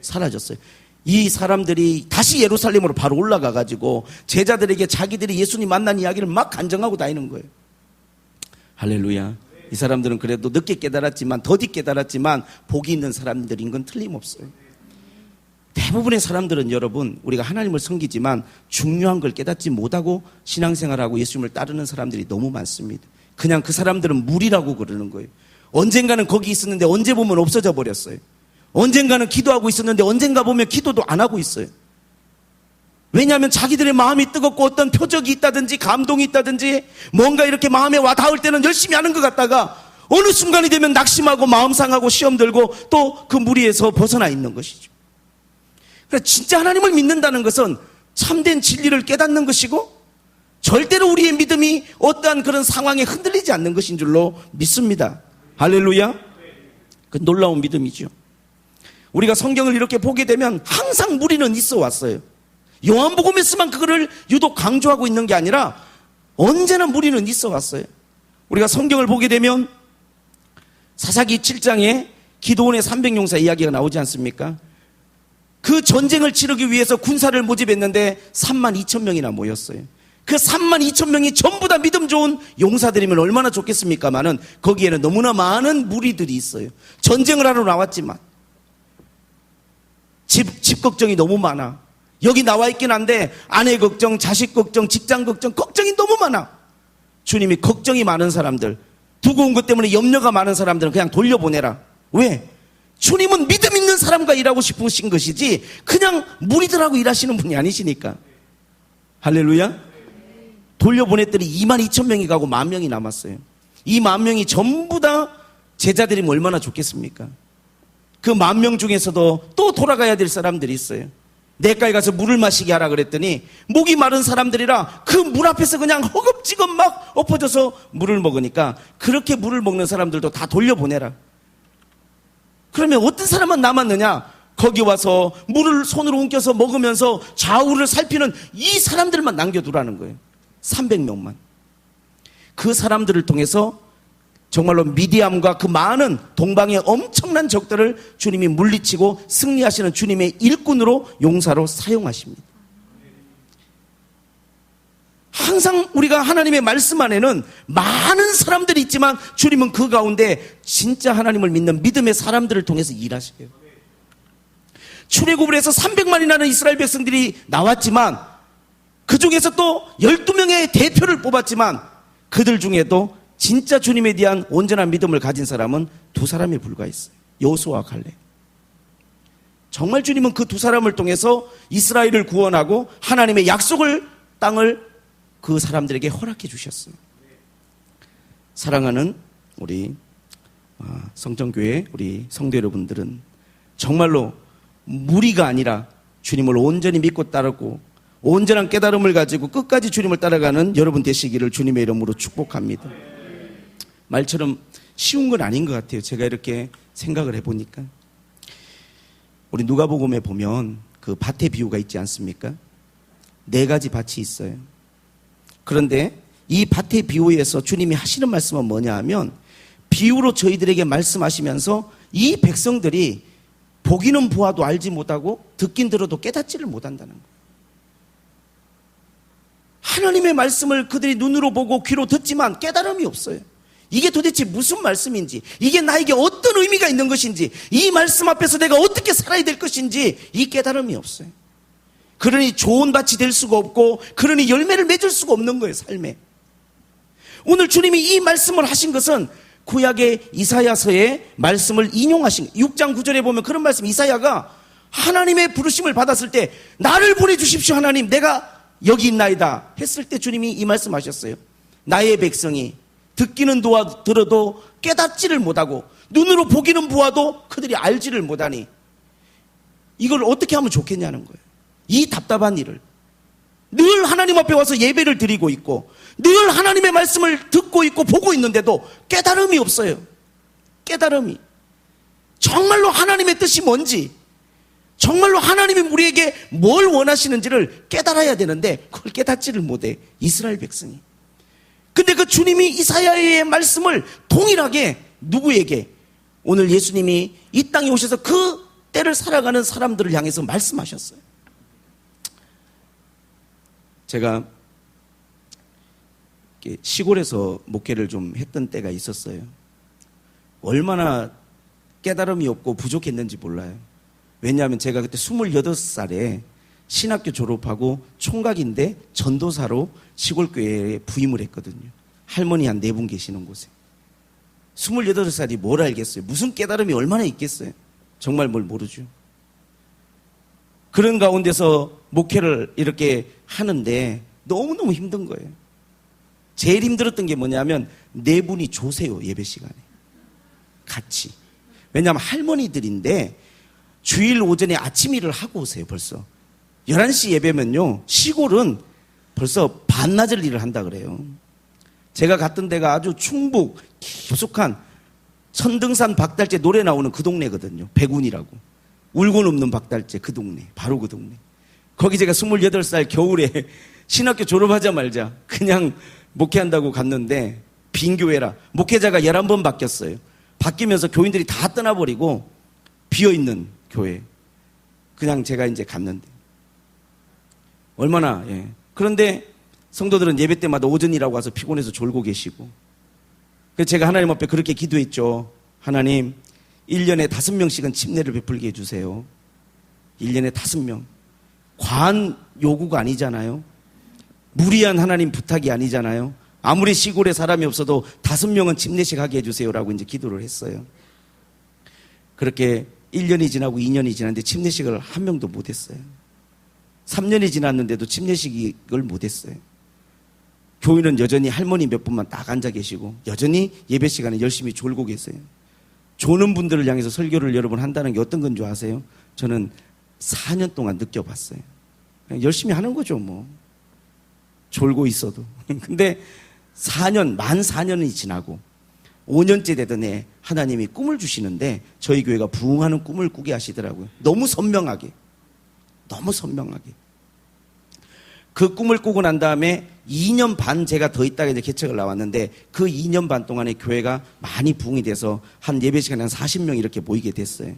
사라졌어요. 이 사람들이 다시 예루살렘으로 바로 올라가가지고 제자들에게 자기들이 예수님 만난 이야기를 막 간증하고 다니는 거예요. 할렐루야. 이 사람들은 그래도 늦게 깨달았지만 더디 깨달았지만 복이 있는 사람들인 건 틀림없어요. 대부분의 사람들은 여러분 우리가 하나님을 섬기지만 중요한 걸 깨닫지 못하고 신앙생활하고 예수님을 따르는 사람들이 너무 많습니다. 그냥 그 사람들은 무리라고 그러는 거예요. 언젠가는 거기 있었는데 언제 보면 없어져 버렸어요. 언젠가는 기도하고 있었는데 언젠가 보면 기도도 안 하고 있어요. 왜냐하면 자기들의 마음이 뜨겁고 어떤 표적이 있다든지 감동이 있다든지 뭔가 이렇게 마음에 와 닿을 때는 열심히 하는 것 같다가 어느 순간이 되면 낙심하고 마음 상하고 시험 들고 또 그 무리에서 벗어나 있는 것이죠. 그래서 진짜 하나님을 믿는다는 것은 참된 진리를 깨닫는 것이고 절대로 우리의 믿음이 어떠한 그런 상황에 흔들리지 않는 것인 줄로 믿습니다. 할렐루야. 그 놀라운 믿음이죠. 우리가 성경을 이렇게 보게 되면 항상 무리는 있어 왔어요. 요한복음에서만 그거를 유독 강조하고 있는 게 아니라 언제나 무리는 있어 왔어요. 우리가 성경을 보게 되면 사사기 7장에 기드온의 300용사 이야기가 나오지 않습니까? 그 전쟁을 치르기 위해서 군사를 모집했는데 32,000명이나 모였어요. 그 32,000명이 전부 다 믿음 좋은 용사들이면 얼마나 좋겠습니까마는 거기에는 너무나 많은 무리들이 있어요. 전쟁을 하러 나왔지만 집 걱정이 너무 많아. 여기 나와 있긴 한데 아내 걱정, 자식 걱정, 직장 걱정, 걱정이 너무 많아. 주님이 걱정이 많은 사람들, 두고 온 것 때문에 염려가 많은 사람들은 그냥 돌려보내라. 왜? 주님은 믿음 있는 사람과 일하고 싶으신 것이지 그냥 무리들하고 일하시는 분이 아니시니까. 할렐루야. 돌려보냈더니 22,000명이 가고 10,000명이 남았어요. 이 10,000명이 전부 다 제자들이면 얼마나 좋겠습니까? 그 10,000명 중에서도 또 돌아가야 될 사람들이 있어요. 냇가에 가서 물을 마시게 하라 그랬더니 목이 마른 사람들이라 그 물 앞에서 그냥 허겁지겁 막 엎어져서 물을 먹으니까 그렇게 물을 먹는 사람들도 다 돌려보내라. 그러면 어떤 사람만 남았느냐? 거기 와서 물을 손으로 옮겨서 먹으면서 좌우를 살피는 이 사람들만 남겨두라는 거예요. 300명만. 그 사람들을 통해서 정말로 미디암과 그 많은 동방의 엄청난 적들을 주님이 물리치고 승리하시는 주님의 일꾼으로 용사로 사용하십니다. 항상 우리가 하나님의 말씀 안에는 많은 사람들이 있지만 주님은 그 가운데 진짜 하나님을 믿는 믿음의 사람들을 통해서 일하셔요. 출애굽을 해서 300만이라는 이스라엘 백성들이 나왔지만 그 중에서 또 12명의 대표를 뽑았지만 그들 중에도 진짜 주님에 대한 온전한 믿음을 가진 사람은 두 사람에 불과했어요. 여호수아와 갈렙. 정말 주님은 그 두 사람을 통해서 이스라엘을 구원하고 하나님의 약속을 땅을 그 사람들에게 허락해 주셨어요. 사랑하는 우리 성전교회 우리 성도 여러분들은 정말로 무리가 아니라 주님을 온전히 믿고 따르고 온전한 깨달음을 가지고 끝까지 주님을 따라가는 여러분 되시기를 주님의 이름으로 축복합니다. 말처럼 쉬운 건 아닌 것 같아요. 제가 이렇게 생각을 해보니까 우리 누가복음에 보면 그 밭의 비유가 있지 않습니까? 4가지 밭이 있어요. 그런데 이 밭의 비유에서 주님이 하시는 말씀은 뭐냐 하면 비유로 저희들에게 말씀하시면서 이 백성들이 보기는 보아도 알지 못하고 듣긴 들어도 깨닫지를 못한다는 거예요. 하나님의 말씀을 그들이 눈으로 보고 귀로 듣지만 깨달음이 없어요. 이게 도대체 무슨 말씀인지, 이게 나에게 어떤 의미가 있는 것인지, 이 말씀 앞에서 내가 어떻게 살아야 될 것인지 이 깨달음이 없어요. 그러니 좋은 밭이 될 수가 없고 그러니 열매를 맺을 수가 없는 거예요, 삶에. 오늘 주님이 이 말씀을 하신 것은 구약의 이사야서의 말씀을 인용하신 6장 9절에 보면 그런 말씀, 이사야가 하나님의 부르심을 받았을 때 나를 보내주십시오 하나님, 내가 여기 있나이다 했을 때 주님이 이 말씀하셨어요. 나의 백성이 듣기는 들어도 깨닫지를 못하고 눈으로 보기는 보아도 그들이 알지를 못하니 이걸 어떻게 하면 좋겠냐는 거예요. 이 답답한 일을 늘 하나님 앞에 와서 예배를 드리고 있고 늘 하나님의 말씀을 듣고 있고 보고 있는데도 깨달음이 없어요. 깨달음이. 정말로 하나님의 뜻이 뭔지, 정말로 하나님이 우리에게 뭘 원하시는지를 깨달아야 되는데 그걸 깨닫지를 못해, 이스라엘 백성이. 근데 그 주님이 이사야의 말씀을 동일하게 누구에게, 오늘 예수님이 이 땅에 오셔서 그 때를 살아가는 사람들을 향해서 말씀하셨어요. 제가 시골에서 목회를 좀 했던 때가 있었어요. 얼마나 깨달음이 없고 부족했는지 몰라요. 왜냐하면 제가 그때 28살에 신학교 졸업하고 총각인데 전도사로 시골교회에 부임을 했거든요. 할머니 한 4분 계시는 곳에. 28살이 뭘 알겠어요? 무슨 깨달음이 얼마나 있겠어요? 정말 뭘 모르죠. 그런 가운데서 목회를 이렇게 하는데 너무너무 힘든 거예요. 제일 힘들었던 게 뭐냐면 4분이 조세요, 예배 시간에. 같이. 왜냐하면 할머니들인데 주일 오전에 아침 일을 하고 오세요, 벌써. 11시 예배면요, 시골은 벌써 반나절 일을 한다 그래요. 제가 갔던 데가 아주 충북 깊숙한 천등산 박달재 노래 나오는 그 동네거든요. 백운이라고. 울고 눕는 박달재 그 동네, 바로 그 동네. 거기 제가 28살 겨울에 신학교 졸업하자마자 그냥 목회한다고 갔는데, 빈 교회라. 목회자가 11번 바뀌었어요. 바뀌면서 교인들이 다 떠나버리고 비어있는 교회. 그냥 제가 이제 갔는데 얼마나, 그런데 성도들은 예배 때마다 오전이라고 와서 피곤해서 졸고 계시고, 그래서 제가 하나님 앞에 그렇게 기도했죠. 하나님, 1년에 5명씩은 침례를 베풀게 해주세요. 1년에 5명. 과한 요구가 아니잖아요. 무리한 하나님 부탁이 아니잖아요. 아무리 시골에 사람이 없어도 5명은 침례식 하게 해주세요라고 이제 기도를 했어요. 그렇게 1년이 지나고 2년이 지났는데 침례식을 한 명도 못 했어요. 3년이 지났는데도 침례식을 못 했어요. 교인은 여전히 할머니 몇 분만 딱 앉아 계시고 여전히 예배 시간에 열심히 졸고 계세요. 조는 분들을 향해서 설교를 여러분 한다는 게 어떤 건 줄 아세요? 저는 4년 동안 느껴봤어요. 그냥 열심히 하는 거죠, 뭐. 졸고 있어도. 근데 만 4년이 지나고 5년째 되던 해 하나님이 꿈을 주시는데 저희 교회가 부흥하는 꿈을 꾸게 하시더라고요. 너무 선명하게. 그 꿈을 꾸고 난 다음에 2년 반 제가 더 있다가 이제 개척을 나왔는데 그 2년 반 동안에 교회가 많이 부흥이 돼서 한 예배 시간에 한 40명 이렇게 모이게 됐어요.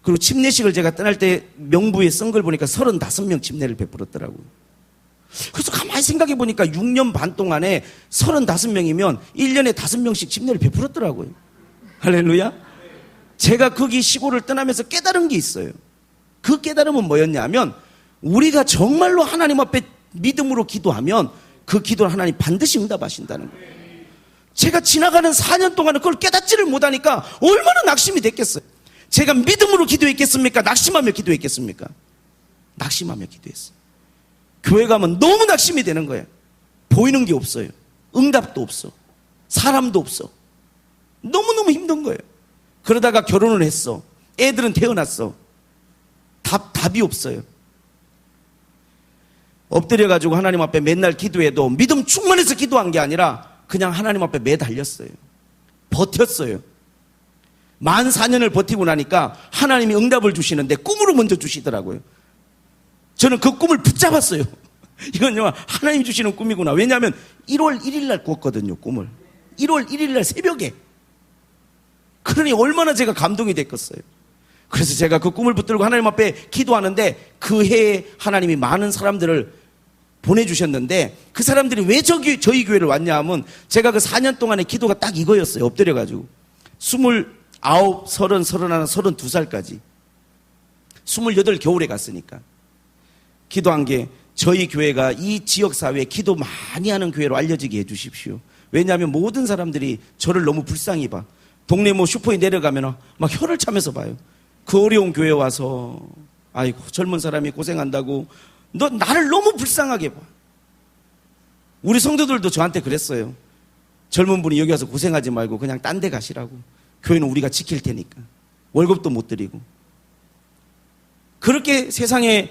그리고 침례식을 제가 떠날 때 명부에 쓴 걸 보니까 35명 침례를 베풀었더라고요. 그래서 가만히 생각해 보니까 6년 반 동안에 35명이면 1년에 5명씩 침례를 베풀었더라고요. 할렐루야. 제가 거기 시골을 떠나면서 깨달은 게 있어요. 그 깨달음은 뭐였냐면 우리가 정말로 하나님 앞에 믿음으로 기도하면 그 기도를 하나님 반드시 응답하신다는 거예요. 제가 지나가는 4년 동안은 그걸 깨닫지를 못하니까 얼마나 낙심이 됐겠어요. 제가 믿음으로 기도했겠습니까? 낙심하며 기도했겠습니까? 낙심하며 기도했어요. 교회 가면 너무 낙심이 되는 거예요. 보이는 게 없어요. 응답도 없어. 사람도 없어. 너무너무 힘든 거예요. 그러다가 결혼을 했어. 애들은 태어났어. 답이 없어요. 엎드려가지고 하나님 앞에 맨날 기도해도 믿음 충만해서 기도한 게 아니라 그냥 하나님 앞에 매달렸어요. 버텼어요. 14,000년을 버티고 나니까 하나님이 응답을 주시는데 꿈으로 먼저 주시더라고요. 저는 그 꿈을 붙잡았어요. 이건요, 하나님이 주시는 꿈이구나. 왜냐하면 1월 1일 날 꿨거든요, 꿈을. 1월 1일 날 새벽에. 그러니 얼마나 제가 감동이 됐겠어요. 그래서 제가 그 꿈을 붙들고 하나님 앞에 기도하는데 그 해에 하나님이 많은 사람들을 보내주셨는데 그 사람들이 왜 저희 교회를 왔냐 하면 제가 그 4년 동안의 기도가 딱 이거였어요. 엎드려가지고 29, 30, 31, 32살까지 28 겨울에 갔으니까 기도한 게 저희 교회가 이 지역사회에 기도 많이 하는 교회로 알려지게 해주십시오. 왜냐하면 모든 사람들이 저를 너무 불쌍히 봐. 동네 뭐 슈퍼에 내려가면 막 혀를 차면서 봐요. 그 어려운 교회 와서 아이고 젊은 사람이 고생한다고 너 나를 너무 불쌍하게 봐. 우리 성도들도 저한테 그랬어요. 젊은 분이 여기 와서 고생하지 말고 그냥 딴 데 가시라고. 교회는 우리가 지킬 테니까. 월급도 못 드리고. 그렇게 세상에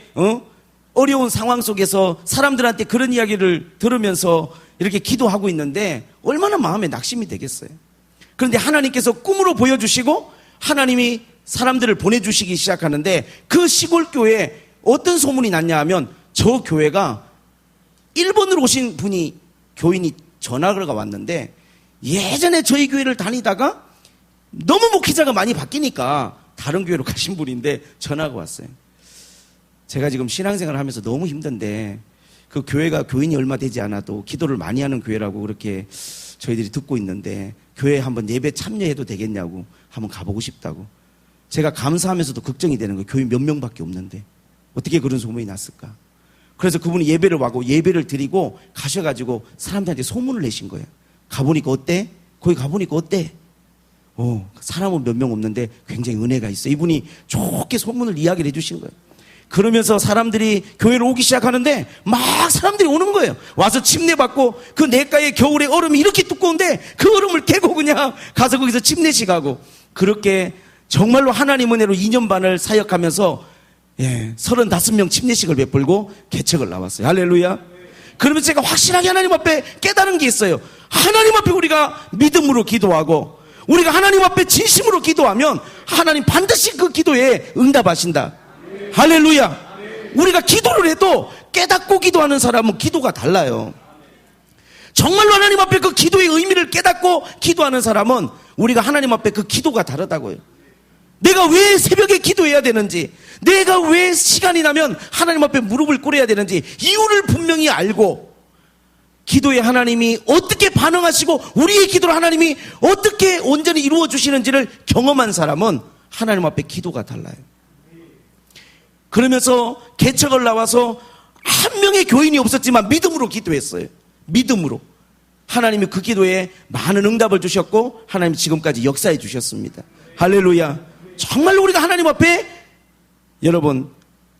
어려운 상황 속에서 사람들한테 그런 이야기를 들으면서 이렇게 기도하고 있는데 얼마나 마음에 낙심이 되겠어요. 그런데 하나님께서 꿈으로 보여주시고 하나님이 사람들을 보내주시기 시작하는데 그 시골 교회에 어떤 소문이 났냐 하면 저 교회가 일본으로 오신 분이 교인이 전화가 왔는데 예전에 저희 교회를 다니다가 너무 목회자가 많이 바뀌니까 다른 교회로 가신 분인데 전화가 왔어요. 제가 지금 신앙생활을 하면서 너무 힘든데 그 교회가 교인이 얼마 되지 않아도 기도를 많이 하는 교회라고 그렇게 저희들이 듣고 있는데 교회에 한번 예배 참여해도 되겠냐고 한번 가보고 싶다고. 제가 감사하면서도 걱정이 되는 거예요. 교인 몇 명밖에 없는데 어떻게 그런 소문이 났을까. 그래서 그분이 예배를 와고 예배를 드리고 가셔가지고 사람들한테 소문을 내신 거예요. 가보니까 어때? 거기 가보니까 어때? 사람은 몇 명 없는데 굉장히 은혜가 있어. 이분이 좋게 소문을 이야기를 해주신 거예요. 그러면서 사람들이 교회로 오기 시작하는데 막 사람들이 오는 거예요. 와서 침례 받고 그 내과에 겨울에 얼음이 이렇게 두꺼운데 그 얼음을 깨고 그냥 가서 거기서 침례식 하고 그렇게 정말로 하나님 은혜로 2년 반을 사역하면서 35명 침례식을 베풀고 개척을 나왔어요. 할렐루야. 그러면 제가 확실하게 하나님 앞에 깨달은 게 있어요. 하나님 앞에 우리가 믿음으로 기도하고 우리가 하나님 앞에 진심으로 기도하면 하나님 반드시 그 기도에 응답하신다. 할렐루야. 우리가 기도를 해도 깨닫고 기도하는 사람은 기도가 달라요. 정말로 하나님 앞에 그 기도의 의미를 깨닫고 기도하는 사람은 우리가 하나님 앞에 그 기도가 다르다고요. 내가 왜 새벽에 기도해야 되는지, 내가 왜 시간이 나면 하나님 앞에 무릎을 꿇어야 되는지 이유를 분명히 알고 기도에 하나님이 어떻게 반응하시고 우리의 기도를 하나님이 어떻게 온전히 이루어 주시는지를 경험한 사람은 하나님 앞에 기도가 달라요. 그러면서 개척을 나와서 한 명의 교인이 없었지만 믿음으로 기도했어요. 믿음으로. 하나님이 그 기도에 많은 응답을 주셨고 하나님이 지금까지 역사해 주셨습니다. 할렐루야. 정말로 우리가 하나님 앞에 여러분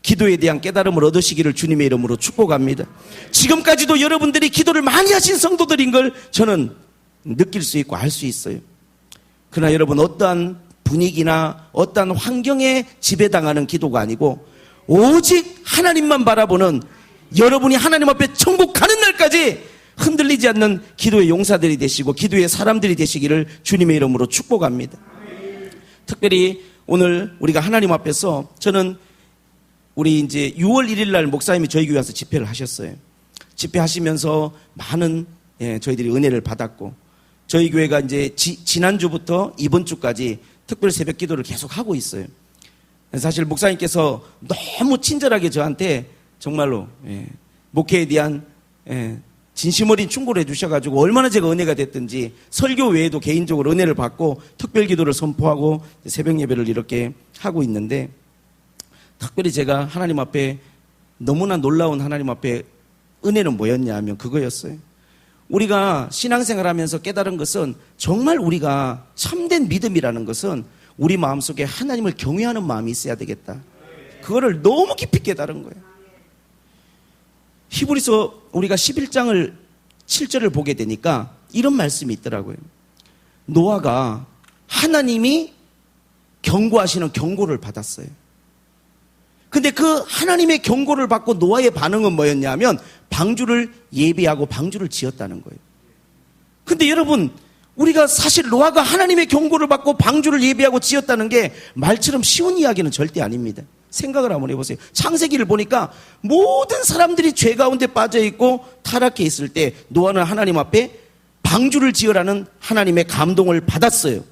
기도에 대한 깨달음을 얻으시기를 주님의 이름으로 축복합니다. 지금까지도 여러분들이 기도를 많이 하신 성도들인 걸 저는 느낄 수 있고 알 수 있어요. 그러나 여러분 어떠한 분위기나 어떠한 환경에 지배당하는 기도가 아니고 오직 하나님만 바라보는 여러분이 하나님 앞에 천국 가는 날까지 흔들리지 않는 기도의 용사들이 되시고 기도의 사람들이 되시기를 주님의 이름으로 축복합니다. 특별히 오늘 우리가 하나님 앞에서 저는 우리 이제 6월 1일 날 목사님이 저희 교회 와서 집회를 하셨어요. 집회하시면서 많은 저희들이 은혜를 받았고 저희 교회가 이제 지난주부터 이번 주까지 특별 새벽 기도를 계속 하고 있어요. 사실 목사님께서 너무 친절하게 저한테 정말로 목회에 대한 진심 어린 충고를 해주셔가지고 얼마나 제가 은혜가 됐든지 설교 외에도 개인적으로 은혜를 받고 특별 기도를 선포하고 새벽 예배를 이렇게 하고 있는데 특별히 제가 하나님 앞에 너무나 놀라운 하나님 앞에 은혜는 뭐였냐 하면 그거였어요. 우리가 신앙생활 하면서 깨달은 것은 정말 우리가 참된 믿음이라는 것은 우리 마음속에 하나님을 경외하는 마음이 있어야 되겠다. 그거를 너무 깊이 깨달은 거예요. 히브리서 우리가 11장을 7절을 보게 되니까 이런 말씀이 있더라고요. 노아가 하나님이 경고하시는 경고를 받았어요. 근데 그 하나님의 경고를 받고 노아의 반응은 뭐였냐면 방주를 예비하고 방주를 지었다는 거예요. 근데 여러분, 우리가 사실 노아가 하나님의 경고를 받고 방주를 예비하고 지었다는 게 말처럼 쉬운 이야기는 절대 아닙니다. 생각을 한번 해보세요. 창세기를 보니까 모든 사람들이 죄 가운데 빠져 있고 타락해 있을 때 노아는 하나님 앞에 방주를 지으라는 하나님의 감동을 받았어요.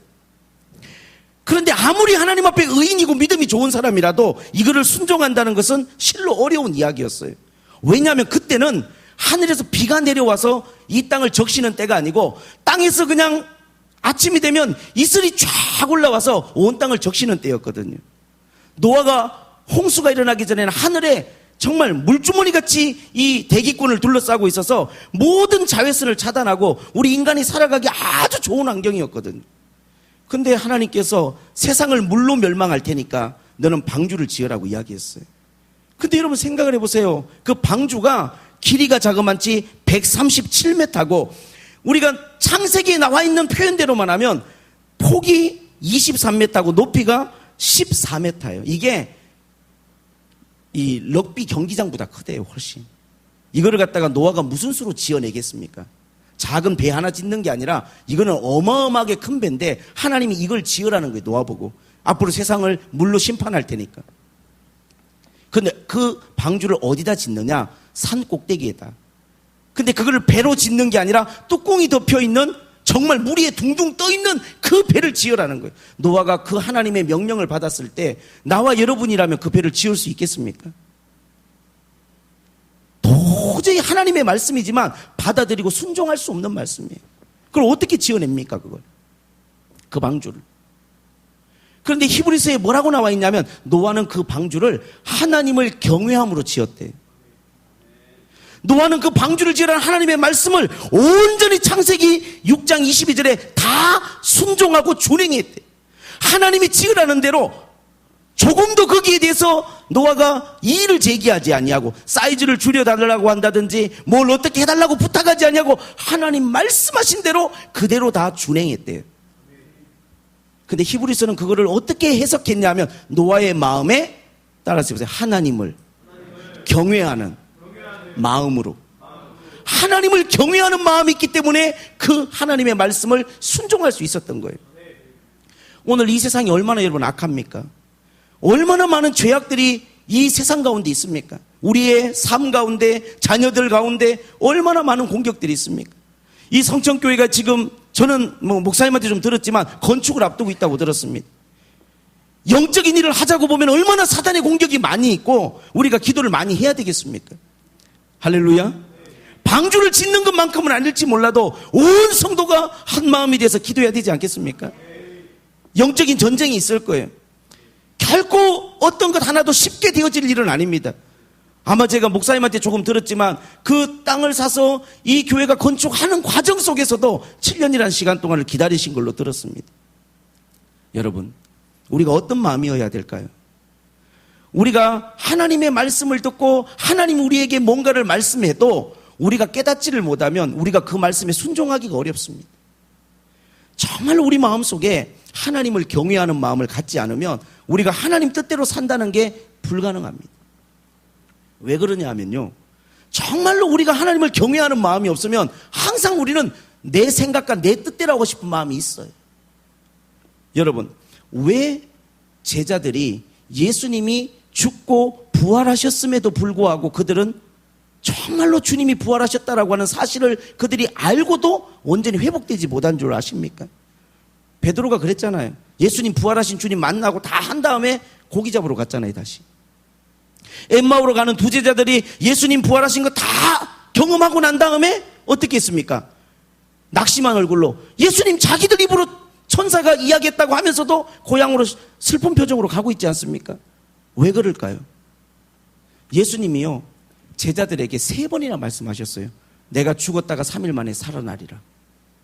그런데 아무리 하나님 앞에 의인이고 믿음이 좋은 사람이라도 이거를 순종한다는 것은 실로 어려운 이야기였어요. 왜냐하면 그때는 하늘에서 비가 내려와서 이 땅을 적시는 때가 아니고 땅에서 그냥 아침이 되면 이슬이 쫙 올라와서 온 땅을 적시는 때였거든요. 노아가 홍수가 일어나기 전에는 하늘에 정말 물주머니같이 이 대기권을 둘러싸고 있어서 모든 자외선을 차단하고 우리 인간이 살아가기 아주 좋은 환경이었거든요. 근데 하나님께서 세상을 물로 멸망할 테니까 너는 방주를 지으라고 이야기했어요. 근데 여러분 생각을 해보세요. 그 방주가 길이가 자그만치 137m고 우리가 창세기에 나와 있는 표현대로만 하면 폭이 23m고 높이가 14m예요. 이게 이 럭비 경기장보다 크대요. 훨씬. 이거를 갖다가 노아가 무슨 수로 지어내겠습니까? 작은 배 하나 짓는 게 아니라 이거는 어마어마하게 큰 배인데 하나님이 이걸 지으라는 거예요. 노아 보고. 앞으로 세상을 물로 심판할 테니까. 근데 그 방주를 어디다 짓느냐? 산 꼭대기에다. 근데 그걸 배로 짓는 게 아니라 뚜껑이 덮여 있는 정말 물 위에 둥둥 떠 있는 그 배를 지으라는 거예요. 노아가 그 하나님의 명령을 받았을 때 나와 여러분이라면 그 배를 지을 수 있겠습니까? 도저히 하나님의 말씀이지만 받아들이고 순종할 수 없는 말씀이에요. 그걸 어떻게 지어냅니까, 그걸? 그 방주를. 그런데 히브리서에 뭐라고 나와 있냐면 노아는 그 방주를 하나님을 경외함으로 지었대요. 노아는 그 방주를 지으라는 하나님의 말씀을 온전히 창세기 6장 22절에 다 순종하고 준행했대. 하나님이 지으라는 대로 조금도 거기에 대해서 노아가 이의를 제기하지 아니하고 사이즈를 줄여달라고 한다든지 뭘 어떻게 해달라고 부탁하지 아니하고 하나님 말씀하신 대로 그대로 다 준행했대요. 근데 히브리서는 그거를 어떻게 해석했냐면 노아의 마음에 따라서 보세요. 하나님을 경외하는 마음으로. 하나님을 경외하는 마음이 있기 때문에 그 하나님의 말씀을 순종할 수 있었던 거예요. 오늘 이 세상이 얼마나 여러분 악합니까? 얼마나 많은 죄악들이 이 세상 가운데 있습니까? 우리의 삶 가운데, 자녀들 가운데 얼마나 많은 공격들이 있습니까? 이 성천교회가 지금 저는 목사님한테 좀 들었지만 건축을 앞두고 있다고 들었습니다. 영적인 일을 하자고 보면 얼마나 사단의 공격이 많이 있고 우리가 기도를 많이 해야 되겠습니까? 할렐루야. 방주를 짓는 것만큼은 아닐지 몰라도 온 성도가 한 마음이 돼서 기도해야 되지 않겠습니까? 영적인 전쟁이 있을 거예요. 결코 어떤 것 하나도 쉽게 되어질 일은 아닙니다. 아마 제가 목사님한테 조금 들었지만 그 땅을 사서 이 교회가 건축하는 과정 속에서도 7년이라는 시간 동안을 기다리신 걸로 들었습니다. 여러분, 우리가 어떤 마음이어야 될까요? 우리가 하나님의 말씀을 듣고 하나님 우리에게 뭔가를 말씀해도 우리가 깨닫지를 못하면 우리가 그 말씀에 순종하기가 어렵습니다. 정말 우리 마음속에 하나님을 경외하는 마음을 갖지 않으면 우리가 하나님 뜻대로 산다는 게 불가능합니다. 왜 그러냐 하면요, 정말로 우리가 하나님을 경외하는 마음이 없으면 항상 우리는 내 생각과 내 뜻대로 하고 싶은 마음이 있어요. 여러분, 왜 제자들이 예수님이 죽고 부활하셨음에도 불구하고 그들은 정말로 주님이 부활하셨다라고 하는 사실을 그들이 알고도 온전히 회복되지 못한 줄 아십니까? 베드로가 그랬잖아요. 예수님 부활하신 주님 만나고 다 한 다음에 고기 잡으러 갔잖아요. 다시 엠마오로 가는 두 제자들이 예수님 부활하신 거 다 경험하고 난 다음에 어떻게 했습니까? 낙심한 얼굴로 예수님 자기들 입으로 천사가 이야기했다고 하면서도 고향으로 슬픈 표정으로 가고 있지 않습니까? 왜 그럴까요? 예수님이요, 제자들에게 3번이나 말씀하셨어요. 내가 죽었다가 3일 만에 살아나리라.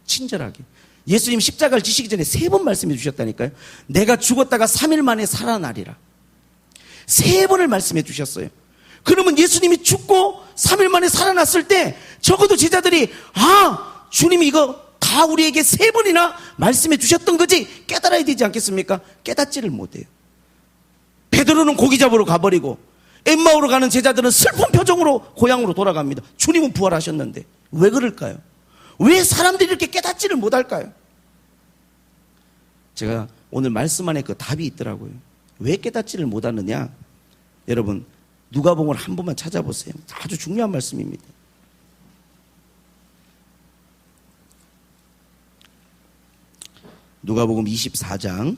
친절하게. 예수님 십자가를 지시기 전에 3번 말씀해 주셨다니까요. 내가 죽었다가 3일 만에 살아나리라. 3번을 말씀해 주셨어요. 그러면 예수님이 죽고 3일 만에 살아났을 때 적어도 제자들이 주님이 이거 다 우리에게 3번이나 말씀해 주셨던 거지 깨달아야 되지 않겠습니까? 깨닫지를 못해요. 베드로는 고기 잡으러 가버리고 엠마오로 가는 제자들은 슬픈 표정으로 고향으로 돌아갑니다. 주님은 부활하셨는데 왜 그럴까요? 왜 사람들이 이렇게 깨닫지를 못할까요? 제가 오늘 말씀 안에 그 답이 있더라고요. 왜 깨닫지를 못하느냐? 여러분 누가복음을 한 번만 찾아보세요. 아주 중요한 말씀입니다. 누가복음 24장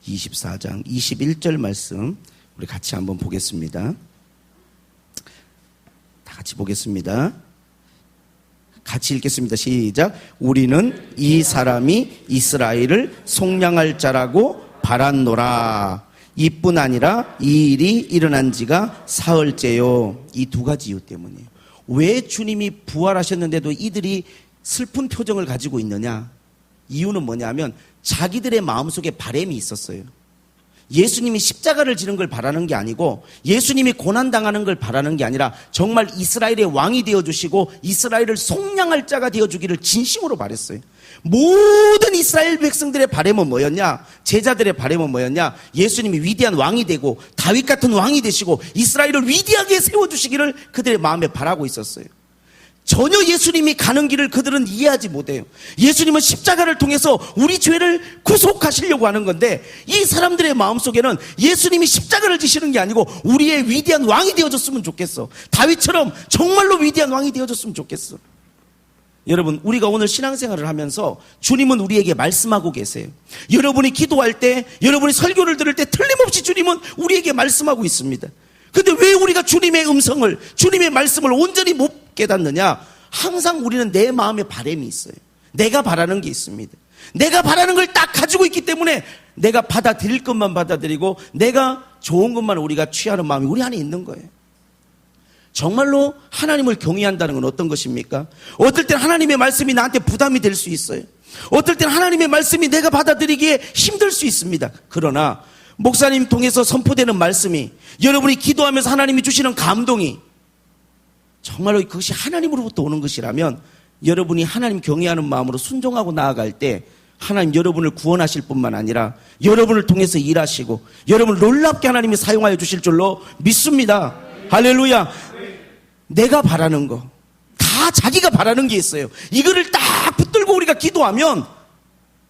24장 21절 말씀 우리 같이 한번 보겠습니다. 다 같이 보겠습니다. 같이 읽겠습니다. 시작. 우리는 이 사람이 이스라엘을 속량할 자라고 바랐노라. 이뿐 아니라 이 일이 일어난 지가 사흘째요. 이 2가지 이유 때문이에요. 왜 주님이 부활하셨는데도 이들이 슬픈 표정을 가지고 있느냐? 이유는 뭐냐면 자기들의 마음속에 바람이 있었어요. 예수님이 십자가를 지는 걸 바라는 게 아니고 예수님이 고난당하는 걸 바라는 게 아니라 정말 이스라엘의 왕이 되어주시고 이스라엘을 속량할 자가 되어주기를 진심으로 바랬어요. 모든 이스라엘 백성들의 바람은 뭐였냐? 제자들의 바람은 뭐였냐? 예수님이 위대한 왕이 되고 다윗 같은 왕이 되시고 이스라엘을 위대하게 세워주시기를 그들의 마음에 바라고 있었어요. 전혀 예수님이 가는 길을 그들은 이해하지 못해요. 예수님은 십자가를 통해서 우리 죄를 구속하시려고 하는 건데 이 사람들의 마음속에는 예수님이 십자가를 지시는 게 아니고 우리의 위대한 왕이 되어줬으면 좋겠어. 다윗처럼 정말로 위대한 왕이 되어줬으면 좋겠어. 여러분 우리가 오늘 신앙생활을 하면서 주님은 우리에게 말씀하고 계세요. 여러분이 기도할 때 여러분이 설교를 들을 때 틀림없이 주님은 우리에게 말씀하고 있습니다. 근데 왜 우리가 주님의 음성을 주님의 말씀을 온전히 못 깨닫느냐? 항상 우리는 내 마음에 바람이 있어요. 내가 바라는 게 있습니다. 내가 바라는 걸 딱 가지고 있기 때문에 내가 받아들일 것만 받아들이고 내가 좋은 것만 우리가 취하는 마음이 우리 안에 있는 거예요. 정말로 하나님을 경외한다는 건 어떤 것입니까? 어떨 땐 하나님의 말씀이 나한테 부담이 될 수 있어요. 어떨 땐 하나님의 말씀이 내가 받아들이기에 힘들 수 있습니다. 그러나 목사님 통해서 선포되는 말씀이 여러분이 기도하면서 하나님이 주시는 감동이 정말로 그것이 하나님으로부터 오는 것이라면 여러분이 하나님 경외하는 마음으로 순종하고 나아갈 때 하나님 여러분을 구원하실 뿐만 아니라 여러분을 통해서 일하시고 여러분을 놀랍게 하나님이 사용하여 주실 줄로 믿습니다. 할렐루야. 내가 바라는 거 다 자기가 바라는 게 있어요. 이거를 딱 붙들고 우리가 기도하면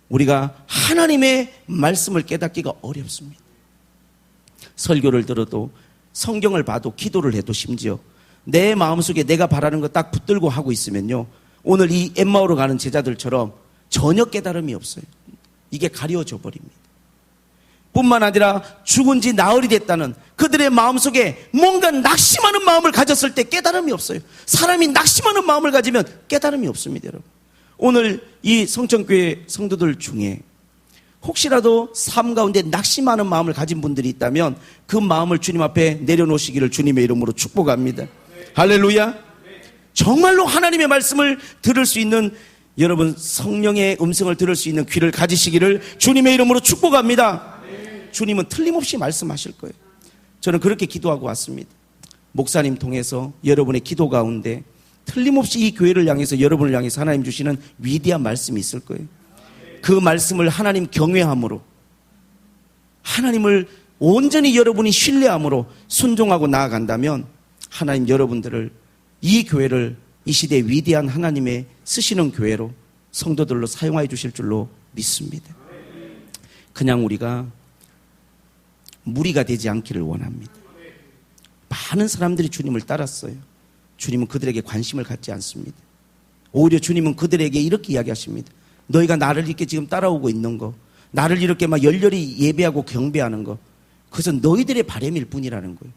우리가 하나님의 말씀을 깨닫기가 어렵습니다. 설교를 들어도 성경을 봐도 기도를 해도 심지어 내 마음속에 내가 바라는 거 딱 붙들고 하고 있으면요 오늘 이 엠마오로 가는 제자들처럼 전혀 깨달음이 없어요. 이게 가려져 버립니다. 뿐만 아니라 죽은 지 나흘이 됐다는 그들의 마음속에 뭔가 낙심하는 마음을 가졌을 때 깨달음이 없어요. 사람이 낙심하는 마음을 가지면 깨달음이 없습니다. 여러분 오늘 이 성천교회 성도들 중에 혹시라도 삶 가운데 낙심하는 마음을 가진 분들이 있다면 그 마음을 주님 앞에 내려놓으시기를 주님의 이름으로 축복합니다. 할렐루야. 정말로 하나님의 말씀을 들을 수 있는 여러분 성령의 음성을 들을 수 있는 귀를 가지시기를 주님의 이름으로 축복합니다. 주님은 틀림없이 말씀하실 거예요. 저는 그렇게 기도하고 왔습니다. 목사님 통해서 여러분의 기도 가운데 틀림없이 이 교회를 향해서 여러분을 향해서 하나님 주시는 위대한 말씀이 있을 거예요. 그 말씀을 하나님 경외함으로 하나님을 온전히 여러분이 신뢰함으로 순종하고 나아간다면 하나님 여러분들을 이 교회를 이 시대의 위대한 하나님의 쓰시는 교회로 성도들로 사용하여 주실 줄로 믿습니다. 그냥 우리가 무리가 되지 않기를 원합니다. 많은 사람들이 주님을 따랐어요. 주님은 그들에게 관심을 갖지 않습니다. 오히려 주님은 그들에게 이렇게 이야기하십니다. 너희가 나를 이렇게 지금 따라오고 있는 거, 나를 이렇게 막 열렬히 예배하고 경배하는 거, 그것은 너희들의 바람일 뿐이라는 거예요.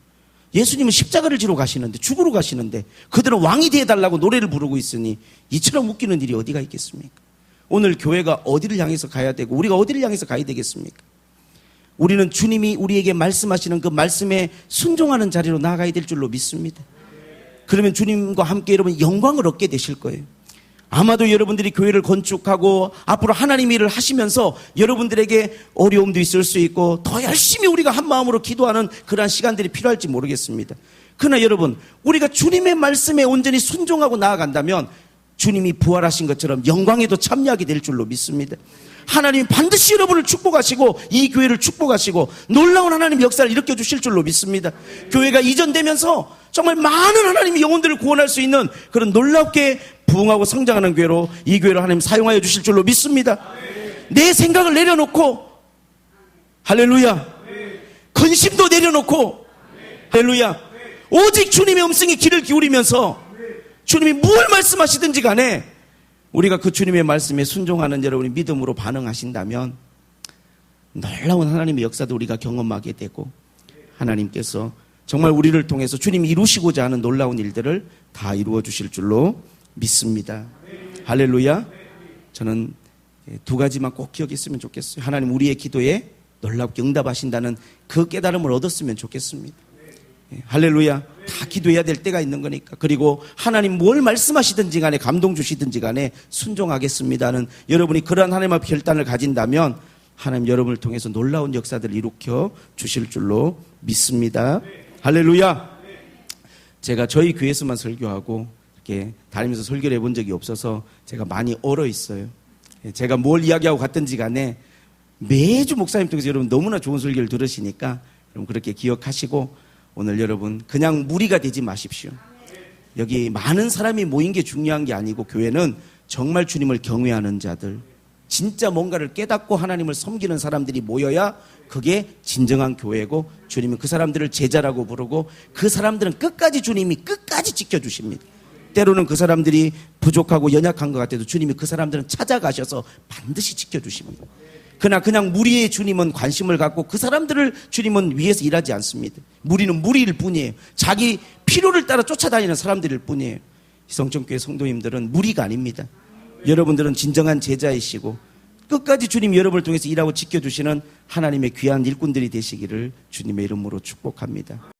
예수님은 십자가를 지러 가시는데, 죽으러 가시는데 그들은 왕이 되어달라고 노래를 부르고 있으니 이처럼 웃기는 일이 어디가 있겠습니까? 오늘 교회가 어디를 향해서 가야 되고 우리가 어디를 향해서 가야 되겠습니까? 우리는 주님이 우리에게 말씀하시는 그 말씀에 순종하는 자리로 나아가야 될 줄로 믿습니다. 그러면 주님과 함께 여러분 영광을 얻게 되실 거예요. 아마도 여러분들이 교회를 건축하고 앞으로 하나님 일을 하시면서 여러분들에게 어려움도 있을 수 있고 더 열심히 우리가 한 마음으로 기도하는 그러한 시간들이 필요할지 모르겠습니다. 그러나 여러분, 우리가 주님의 말씀에 온전히 순종하고 나아간다면 주님이 부활하신 것처럼 영광에도 참여하게 될 줄로 믿습니다. 하나님이 반드시 여러분을 축복하시고 이 교회를 축복하시고 놀라운 하나님의 역사를 일으켜 주실 줄로 믿습니다. 교회가 이전되면서 정말 많은 하나님의 영혼들을 구원할 수 있는 그런 놀랍게 부흥하고 성장하는 교회로 이 교회를 하나님 사용하여 주실 줄로 믿습니다. 내 생각을 내려놓고 할렐루야, 근심도 내려놓고 할렐루야, 오직 주님의 음성에 귀를 기울이면서 주님이 무엇을 말씀하시든지 간에 우리가 그 주님의 말씀에 순종하는 여러분이 믿음으로 반응하신다면 놀라운 하나님의 역사도 우리가 경험하게 되고 하나님께서 정말 우리를 통해서 주님이 이루시고자 하는 놀라운 일들을 다 이루어 주실 줄로 믿습니다. 할렐루야. 저는 두 가지만 꼭 기억했으면 좋겠어요. 하나님 우리의 기도에 놀랍게 응답하신다는 그 깨달음을 얻었으면 좋겠습니다. 할렐루야. 다 기도해야 될 때가 있는 거니까. 그리고 하나님 뭘 말씀하시든지 간에 감동 주시든지 간에 순종하겠습니다는 여러분이 그러한 하나님 앞에 결단을 가진다면 하나님 여러분을 통해서 놀라운 역사들을 일으켜 주실 줄로 믿습니다. 할렐루야. 제가 저희 교회에서만 설교하고 이렇게 다니면서 설교를 해본 적이 없어서 제가 많이 얼어 있어요. 제가 뭘 이야기하고 갔든지 간에 매주 목사님 통해서 여러분 너무나 좋은 설교를 들으시니까 여러분 그렇게 기억하시고 오늘 여러분 그냥 무리가 되지 마십시오. 여기 많은 사람이 모인 게 중요한 게 아니고 교회는 정말 주님을 경외하는 자들, 진짜 뭔가를 깨닫고 하나님을 섬기는 사람들이 모여야 그게 진정한 교회고 주님은 그 사람들을 제자라고 부르고 그 사람들은 끝까지 주님이 끝까지 지켜주십니다. 때로는 그 사람들이 부족하고 연약한 것 같아도 주님이 그 사람들은 찾아가셔서 반드시 지켜주십니다. 그러나 그냥 무리의 주님은 관심을 갖고 그 사람들을 주님은 위해서 일하지 않습니다. 무리는 무리일 뿐이에요. 자기 필요를 따라 쫓아다니는 사람들일 뿐이에요. 희성천교회 성도님들은 무리가 아닙니다. 여러분들은 진정한 제자이시고 끝까지 주님 여러분을 통해서 일하고 지켜주시는 하나님의 귀한 일꾼들이 되시기를 주님의 이름으로 축복합니다.